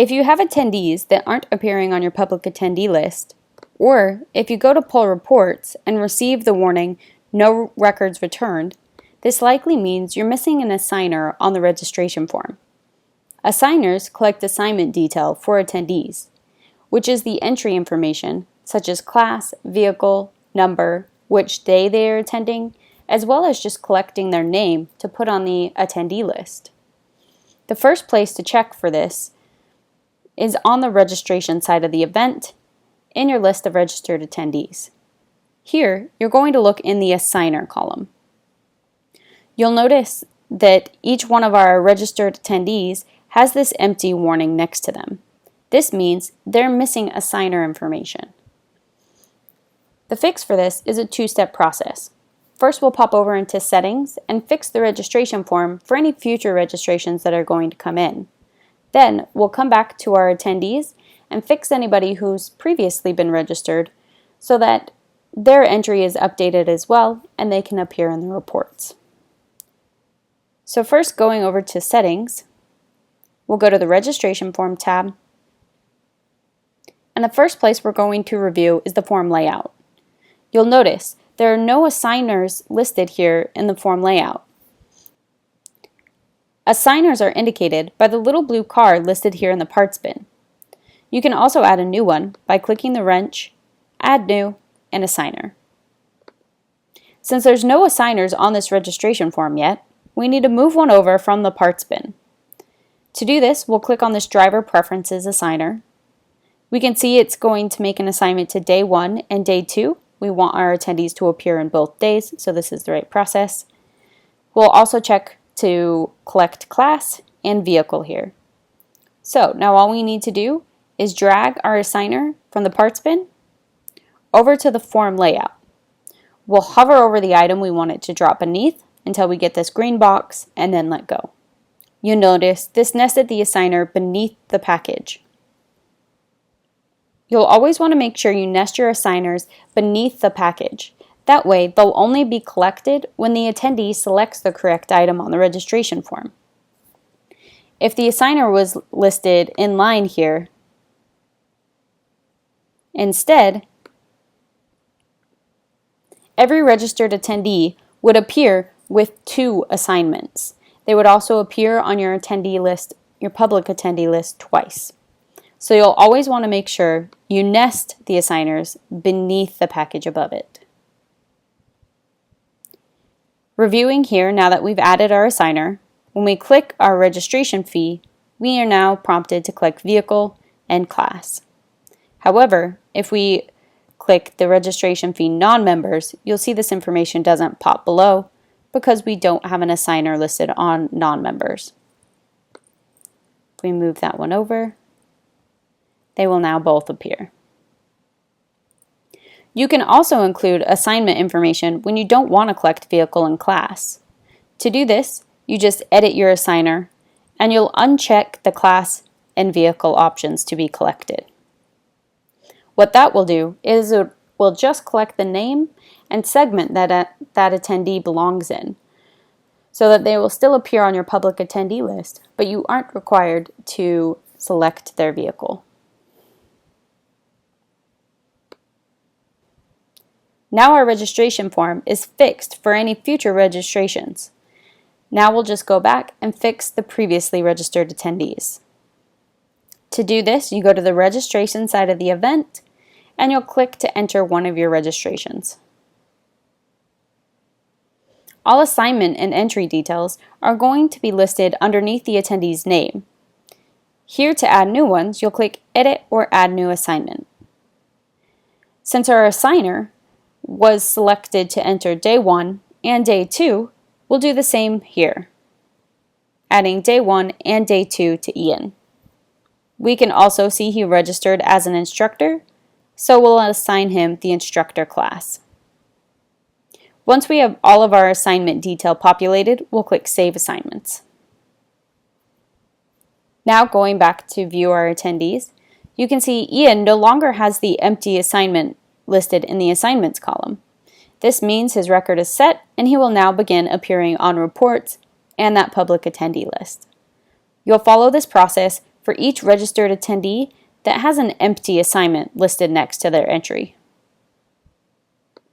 If you have attendees that aren't appearing on your public attendee list, or if you go to pull reports and receive the warning, "No records returned," this likely means you're missing an assigner on the registration form. Assigners collect assignment detail for attendees, which is the entry information such as class, vehicle, number, which day they are attending, as well as just collecting their name to put on the attendee list. The first place to check for this is on the registration side of the event in your list of registered attendees. Here, you're going to look in the assigner column. You'll notice that each one of our registered attendees has this empty warning next to them. This means they're missing assigner information. The fix for this is a two-step process. First, we'll pop over into Settings and fix the registration form for any future registrations that are going to come in. Then, we'll come back to our attendees and fix anybody who's previously been registered so that their entry is updated as well and they can appear in the reports. So first, going over to Settings, we'll go to the Registration Form tab, and the first place we're going to review is the form layout. You'll notice there are no assigners listed here in the form layout. Assigners are indicated by the little blue card listed here in the parts bin. You can also add a new one by clicking the wrench, Add New, and Assigner. Since there's no assigners on this registration form yet, we need to move one over from the parts bin. To do this, we'll click on this Driver Preferences assigner. We can see it's going to make an assignment to day 1 and day 2. We want our attendees to appear in both days, so this is the right process. We'll also check to collect class and vehicle here. So now all we need to do is drag our assigner from the parts bin over to the form layout. We'll hover over the item we want it to drop beneath until we get this green box and then let go. You'll notice this nested the assigner beneath the package. You'll always want to make sure you nest your assigners beneath the package. That way, they'll only be collected when the attendee selects the correct item on the registration form. If the assigner was listed in line here, instead, every registered attendee would appear with 2 assignments. They would also appear on your attendee list, your public attendee list, twice. So you'll always want to make sure you nest the assigners beneath the package above it. Reviewing here, now that we've added our assigner, when we click our registration fee, we are now prompted to click Vehicle and Class. However, if we click the registration fee non-members, you'll see this information doesn't pop below because we don't have an assigner listed on non-members. If we move that one over, they will now both appear. You can also include assignment information when you don't want to collect vehicle and class. To do this, you just edit your assigner and you'll uncheck the class and vehicle options to be collected. What that will do is it will just collect the name and segment that attendee belongs in, so that they will still appear on your public attendee list, but you aren't required to select their vehicle. Now our registration form is fixed for any future registrations. Now we'll just go back and fix the previously registered attendees. To do this, you go to the registration side of the event and you'll click to enter one of your registrations. All assignment and entry details are going to be listed underneath the attendee's name. Here, to add new ones, you'll click Edit or Add New Assignment. Since our assigner was selected to enter day 1 and day 2, we'll do the same here, adding day 1 and day 2 to Ian. We can also see he registered as an instructor, so we'll assign him the instructor class. Once we have all of our assignment detail populated, we'll click Save Assignments. Now going back to view our attendees, you can see Ian no longer has the empty assignment listed in the assignments column. This means his record is set and he will now begin appearing on reports and that public attendee list. You'll follow this process for each registered attendee that has an empty assignment listed next to their entry.